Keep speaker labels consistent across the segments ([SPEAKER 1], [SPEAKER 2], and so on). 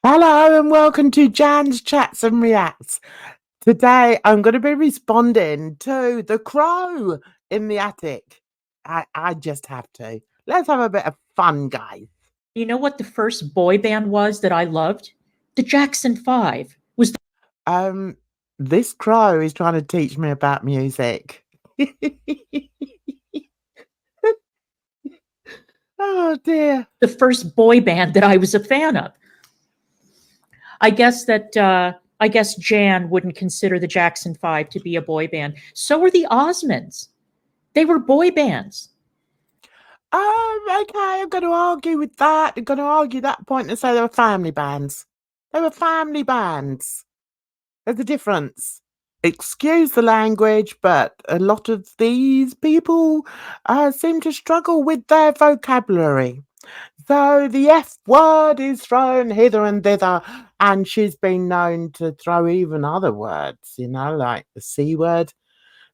[SPEAKER 1] Hello and welcome to Jan's Chats and Reacts. Today I'm going to be responding to The Crow in the Attic. I just have to. Let's have a bit of fun, guys.
[SPEAKER 2] You know what the first boy band was that I loved? The Jackson 5. Was
[SPEAKER 1] Um, this crow is trying to teach me about music. Oh dear.
[SPEAKER 2] the first boy band that I was a fan of. I guess Jan wouldn't consider the Jackson 5 to be a boy band. So were the Osmonds. They were boy bands.
[SPEAKER 1] Okay, I'm going to argue with that. I'm going to argue that point and say they were family bands. They were family bands. There's a difference. Excuse the language, but a lot of these people seem to struggle with their vocabulary. So the F word is thrown hither and thither, and she's been known to throw even other words, like the C word.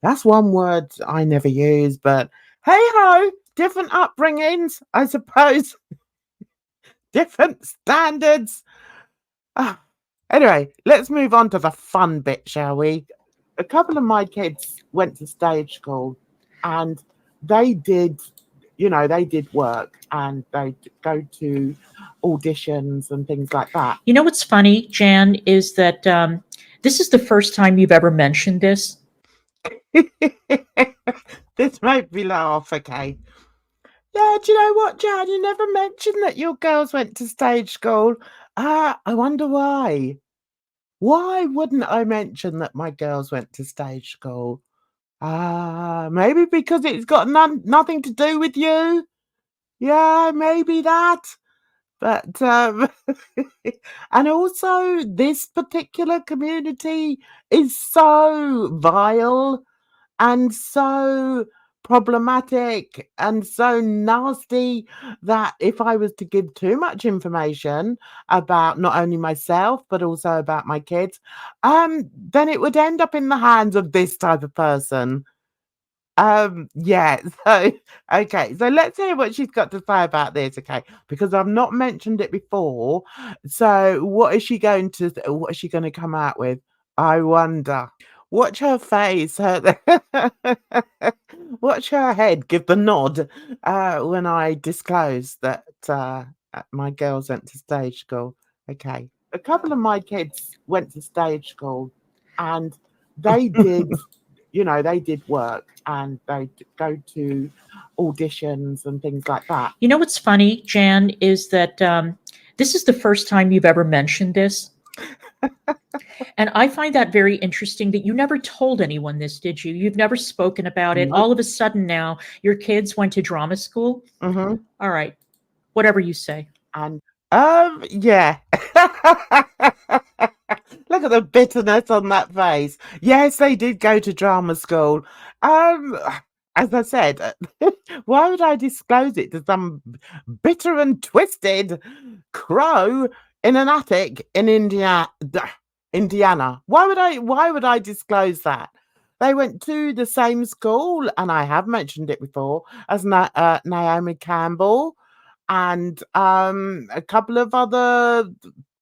[SPEAKER 1] That's one word I never use, but hey ho, different upbringings, I suppose, different standards. Ah, anyway, let's move on to the fun bit, shall we? A couple of my kids went to stage school and they did, they did work and they go to auditions and things like that.
[SPEAKER 2] You know what's funny, Jan, is that this is the first time you've ever mentioned this.
[SPEAKER 1] This made me laugh, okay. Yeah, do you know what, Jan? You never mentioned that your girls went to stage school. I wonder why. Why wouldn't I mention that my girls went to stage school? Maybe because it's got nothing to do with you. Yeah, maybe that. But and also this particular community is so vile and so problematic and so nasty that if I was to give too much information about not only myself but also about my kids, then it would end up in the hands of this type of person. Yeah, so okay, so let's hear what she's got to say about this, okay? Because I've not mentioned it before. So what is she going to come out with? I wonder. Watch her face, watch her head give the nod when I disclose that my girls went to stage school. Okay. A couple of my kids went to stage school and they did they did work and they go to auditions and things like that.
[SPEAKER 2] You know what's funny, Jan, is that this is the first time you've ever mentioned this. And I find that very interesting that you never told anyone this, did you? You've never spoken about it.
[SPEAKER 1] Nope.
[SPEAKER 2] All of a sudden now, your kids went to drama school.
[SPEAKER 1] Mm-hmm.
[SPEAKER 2] All right, whatever you say.
[SPEAKER 1] And yeah. Look at the bitterness on that face. Yes, they did go to drama school. As I said, why would I disclose it to some bitter and twisted crow in an attic in Indiana? Why would I disclose that? They went to the same school, and I have mentioned it before, as Naomi Campbell and a couple of other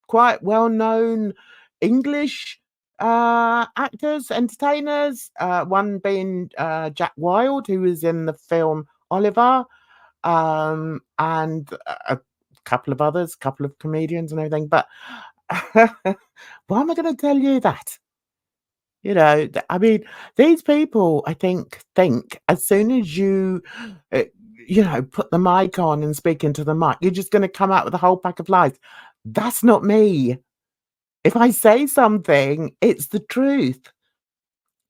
[SPEAKER 1] quite well-known English actors, entertainers. One being Jack Wilde, who was in the film Oliver, and a couple of others, couple of comedians and everything. But why am I going to tell you that? I mean, these people, I think as soon as you, uh, put the mic on and speak into the mic, you're just going to come out with a whole pack of lies. That's not me. If I say something, it's the truth.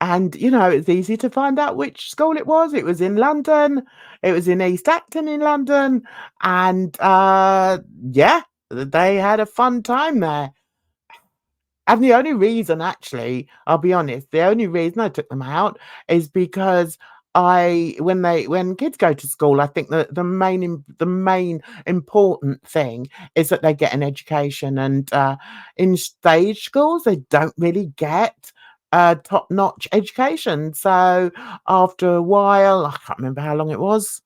[SPEAKER 1] And, it's easy to find out which school it was. It was in London. It was in East Acton in London. And, yeah, they had a fun time there. And the only reason, actually, I'll be honest, the only reason I took them out is because when kids go to school, I think that the main important thing is that they get an education, and in stage schools they don't really get a top-notch education. So after a while, I can't remember how long it was,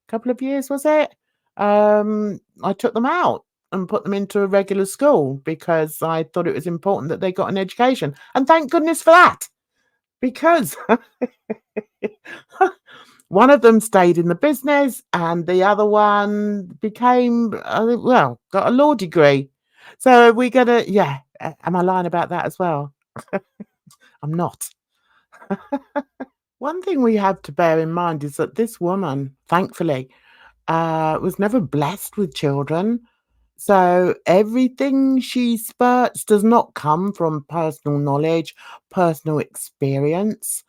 [SPEAKER 1] a couple of years, was it? I took them out. and put them into a regular school because I thought it was important that they got an education. And thank goodness for that, because one of them stayed in the business and the other one became, got a law degree. So we're going to, am I lying about that as well? I'm not. One thing we have to bear in mind is that this woman, thankfully, was never blessed with children. So everything she spurts does not come from personal knowledge, personal experience.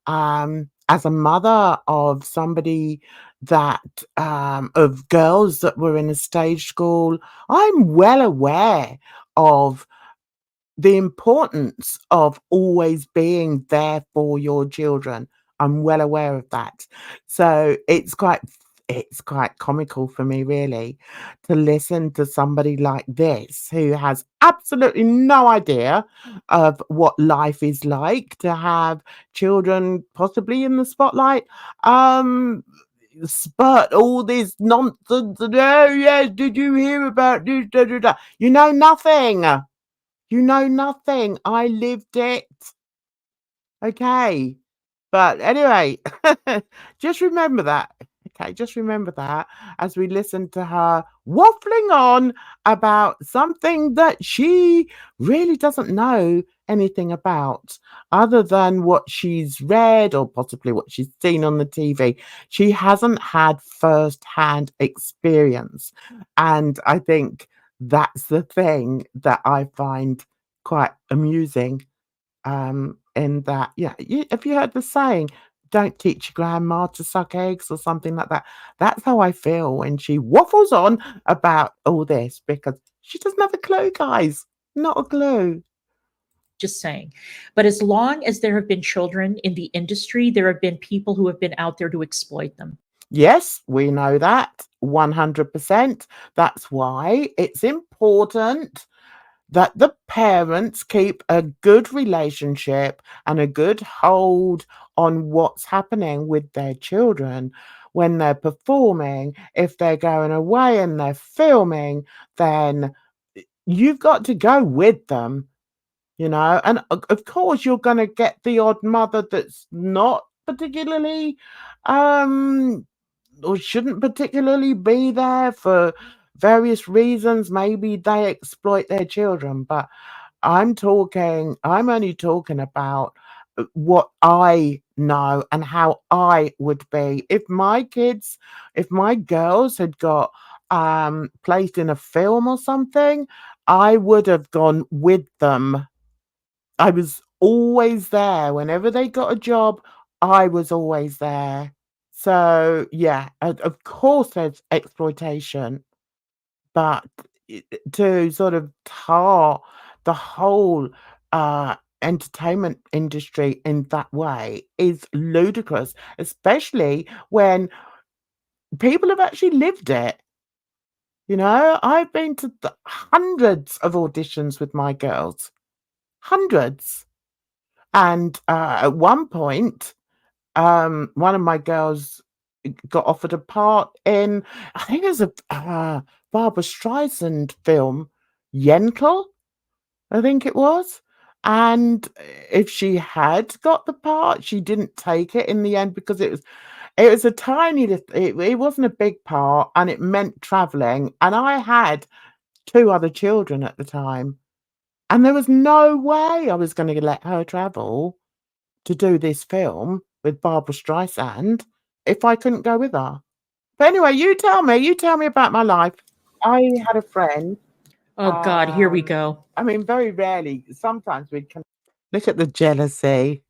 [SPEAKER 1] As a mother of somebody that, of girls that were in a stage school, I'm well aware of the importance of always being there for your children. I'm well aware of that. So it's quite comical for me, really, to listen to somebody like this who has absolutely no idea of what life is like to have children possibly in the spotlight. Spurt all this nonsense and, oh yes, did you hear about this? Da, da, da. You know nothing. You know nothing. I lived it. Okay. But anyway, just remember that. Okay, just remember that as we listen to her waffling on about something that she really doesn't know anything about, other than what she's read or possibly what she's seen on the TV. She hasn't had first-hand experience. And I think that's the thing that I find quite amusing, in that, have you heard the saying, don't teach your grandma to suck eggs or something like that? That's how I feel when she waffles on about all this, because she doesn't have a clue, guys. Not a clue.
[SPEAKER 2] Just saying. But as long as there have been children in the industry, there have been people who have been out there to exploit them.
[SPEAKER 1] Yes, we know that 100%. That's why it's important that the parents keep a good relationship and a good hold on what's happening with their children when they're performing. If they're going away and they're filming, then you've got to go with them, and of course you're going to get the odd mother that's not particularly, um or shouldn't particularly be there for various reasons. Maybe they exploit their children, but I'm only talking about what I know and how I would be if my girls had got placed in a film or something. I would have gone with them. I was always there whenever they got a job. I was always there. So, yeah, of course there's exploitation, but to sort of tar the whole, entertainment industry in that way is ludicrous, especially when people have actually lived it. I've been to hundreds of auditions with my girls, hundreds. And, at one point, one of my girls got offered a part in, I think it was a Barbara Streisand film, Yentl, I think it was. And if she had got the part, she didn't take it in the end because it was a tiny it wasn't a big part, and it meant traveling, and I had two other children at the time, and there was no way I was going to let her travel to do this film with Barbara Streisand if I couldn't go with her. But anyway, you tell me about my life. I had a friend,
[SPEAKER 2] Oh God, here we go.
[SPEAKER 1] I mean, very rarely, sometimes we can look at the jealousy.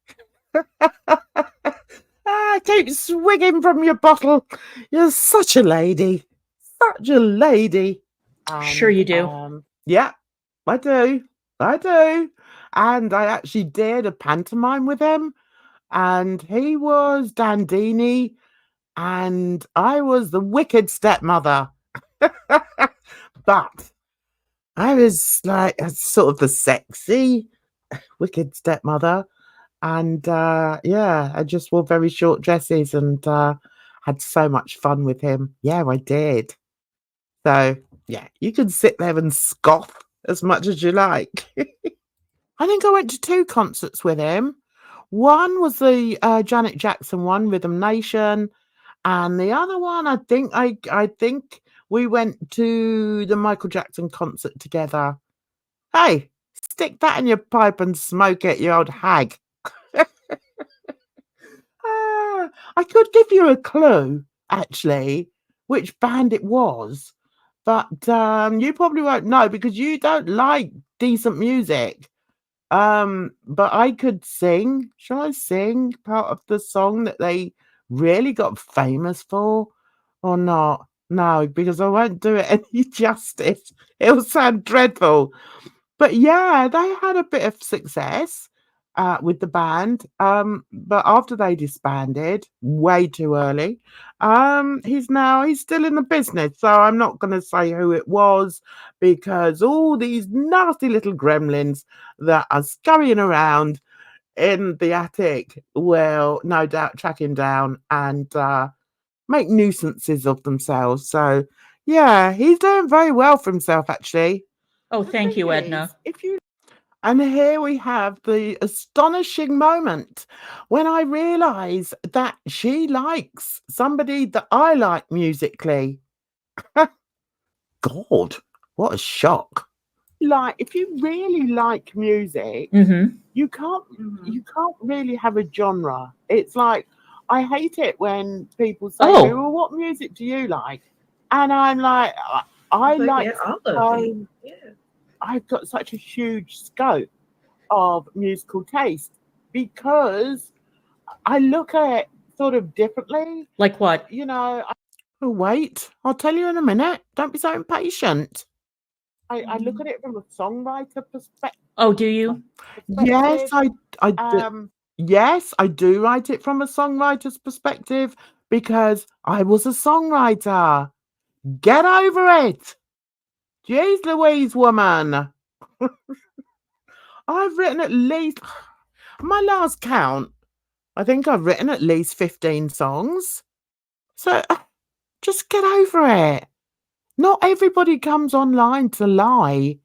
[SPEAKER 1] Keep swigging from your bottle. You're such a lady. Such a lady.
[SPEAKER 2] Sure
[SPEAKER 1] And
[SPEAKER 2] you do.
[SPEAKER 1] yeah, I do. I do. And I actually did a pantomime with him, and he was Dandini, and I was the wicked stepmother. But I was like sort of the sexy wicked stepmother. And I just wore very short dresses and had so much fun with him. Yeah, I did. So Yeah, you can sit there and scoff as much as you like. I think I went to 2 concerts with him. One was the Janet Jackson one, Rhythm Nation, and the other one, I think we went to the Michael Jackson concert together. Hey, stick that in your pipe and smoke it, you old hag. I could give you a clue, actually, which band it was, but you probably won't know because you don't like decent music. But I could sing. Shall I sing part of the song that they really got famous for, or not? No, because I won't do it any justice. It'll sound dreadful. But yeah, they had a bit of success with the band. But after they disbanded, way too early, he's still in the business. So I'm not going to say who it was because all these nasty little gremlins that are scurrying around in the attic will no doubt track him down and make nuisances of themselves. So yeah, he's doing very well for himself, actually.
[SPEAKER 2] Oh,
[SPEAKER 1] The
[SPEAKER 2] thank
[SPEAKER 1] thing
[SPEAKER 2] you,
[SPEAKER 1] is,
[SPEAKER 2] Edna.
[SPEAKER 1] if you and here we have the astonishing moment when I realise that she likes somebody that I like musically. God, what a shock. Like, if you really like music,
[SPEAKER 2] Mm-hmm.
[SPEAKER 1] you can't really have a genre. It's like I hate it when people say to me,
[SPEAKER 2] Oh,
[SPEAKER 1] "Well, what music do you like?" And I'm like, I
[SPEAKER 3] It's like,
[SPEAKER 1] like
[SPEAKER 3] yeah, all of it. Yeah.
[SPEAKER 1] I've got such a huge scope of musical taste because I look at it sort of differently.
[SPEAKER 2] like what?
[SPEAKER 1] You know, oh, wait, I'll tell you in a minute. Don't be so impatient. I look at it from a songwriter
[SPEAKER 2] Oh, do you?
[SPEAKER 1] Yes,
[SPEAKER 3] perspective.
[SPEAKER 1] I do. Yes, I do write it from a songwriter's perspective because I was a songwriter. Get over it. Jeez Louise, woman. I've written at least, my last count, I think I've written at least 15 songs. So just get over it. Not everybody comes online to lie.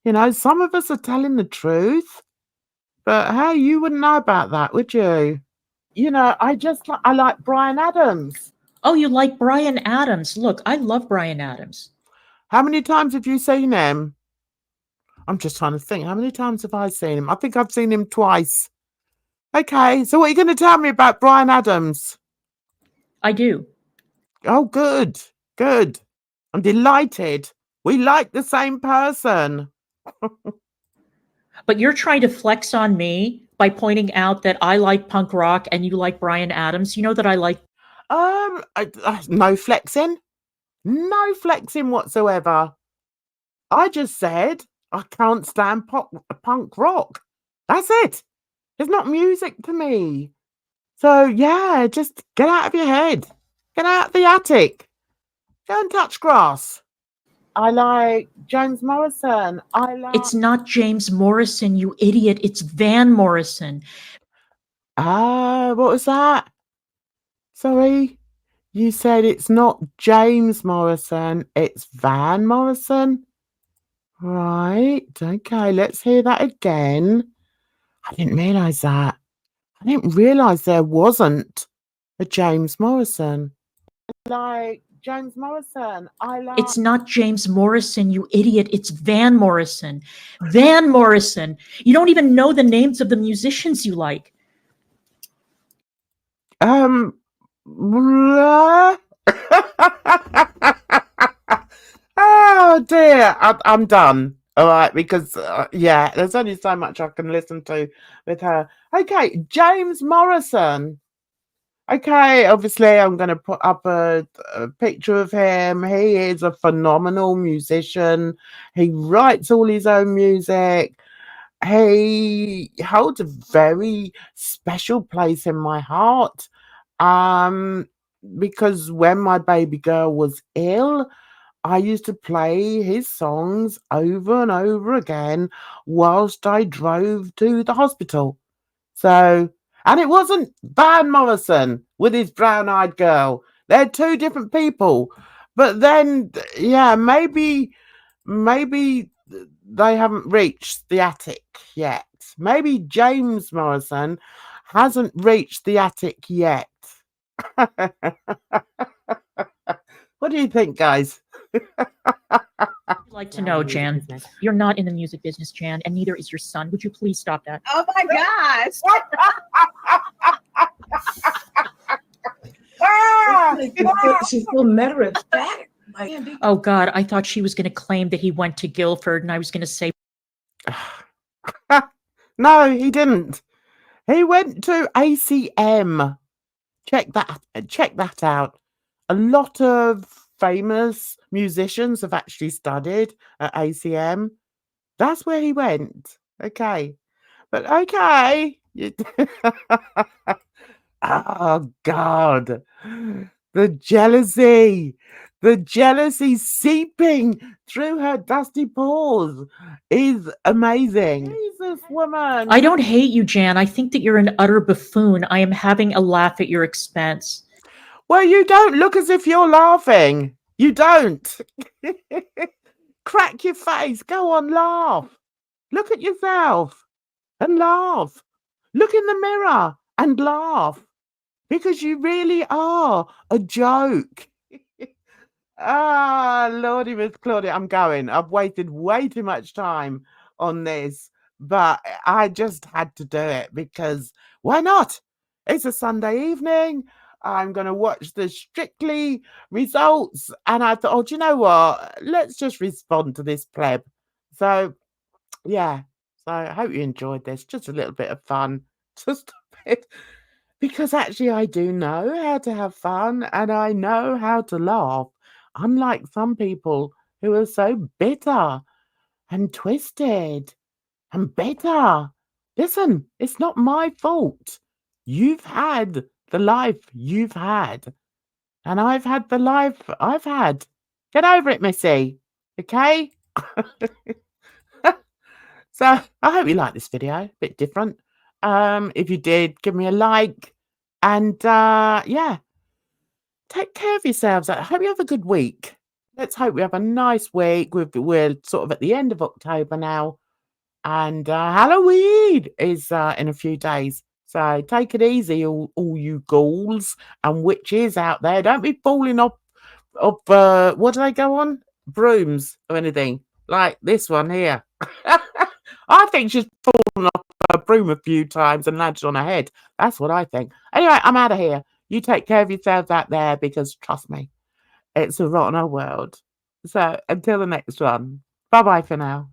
[SPEAKER 1] You know, some of us are telling the truth. But hey, you wouldn't know about that, would you? You know, I like Brian Adams.
[SPEAKER 2] Oh, you like Brian Adams. Look, I love Brian Adams.
[SPEAKER 1] How many times have you seen him? I'm just trying to think. How many times have I seen him? I think I've seen him twice. Okay, so what are you going to tell me about Brian Adams?
[SPEAKER 2] I do.
[SPEAKER 1] Oh, good, good. I'm delighted. We like the same person.
[SPEAKER 2] But you're trying to flex on me by pointing out that I like punk rock and you like Brian Adams. You know that I like.
[SPEAKER 1] No flexing. No flexing whatsoever. I just said I can't stand punk rock. That's it. It's not music to me. So yeah, just get out of your head. Get out of the attic. Go and touch grass. I like James Morrison.
[SPEAKER 2] It's not James Morrison, you idiot. It's Van Morrison.
[SPEAKER 1] What was that? Sorry. You said it's not James Morrison, it's Van Morrison. Right. Okay, let's hear that again. I didn't realise that. I didn't realise there wasn't a James Morrison. Like James Morrison.
[SPEAKER 2] It's not James Morrison, you idiot. It's Van Morrison. Van Morrison. You don't even know the names of the musicians you like.
[SPEAKER 1] Oh dear, I'm done. All right, because yeah, there's only so much I can listen to with her. Okay, James Morrison. Okay, obviously, I'm going to put up a picture of him. He is a phenomenal musician. He writes all his own music. He holds a very special place in my heart. Because when my baby girl was ill, I used to play his songs over and over again whilst I drove to the hospital. So, and it wasn't Van Morrison with his brown eyed girl. They're two different people. But then, yeah, maybe they haven't reached the attic yet. Maybe James Morrison hasn't reached the attic yet. What do you think, guys?
[SPEAKER 2] I'd like to know, Jan, you're not in the music business, Jan, and neither is your son. Would you please stop that?
[SPEAKER 3] Oh my gosh. She's so matter of fact. Like,
[SPEAKER 2] Oh God, I thought she was going to claim that he went to Guildford, and I was going to say,
[SPEAKER 1] no, he didn't. He went to ACM. Check that out. A lot of famous musicians have actually studied at ACM. That's where he went. Okay. But okay. Oh God. The jealousy seeping through her dusty pores is amazing. Jesus, woman.
[SPEAKER 2] I don't hate you, Jan. I think that you're an utter buffoon. I am having a laugh at your expense.
[SPEAKER 1] Well, you don't look as if you're laughing. You don't. Crack your face. Go on, laugh. Look at yourself and laugh. Look in the mirror and laugh. Because you really are a joke. Lordy Miss Claudia, I'm going. I've wasted way too much time on this, but I just had to do it because why not? It's a Sunday evening. I'm going to watch the Strictly results. And I thought, oh, do you know what? Let's just respond to this pleb. So, yeah. So I hope you enjoyed this. Just a little bit of fun. Just a bit. Because actually, I do know how to have fun and I know how to laugh, unlike some people who are so bitter and twisted and bitter. Listen, it's not my fault. You've had the life you've had, and I've had the life I've had. Get over it, Missy. Okay? So I hope you like this video. A bit different. If you did, give me a like. And yeah, take care of yourselves. I hope you have a good week. Let's hope we have a nice week. We're sort of at the end of October now. And Halloween is in a few days. So take it easy, all you ghouls and witches out there. Don't be falling off what do they go on? Brooms or anything. Like this one here. I think she's fallen off a broom a few times and landed on her head. That's what I think. Anyway, I'm out of here. You take care of yourselves out there because trust me, it's a rotten old world. So until the next one, bye-bye for now.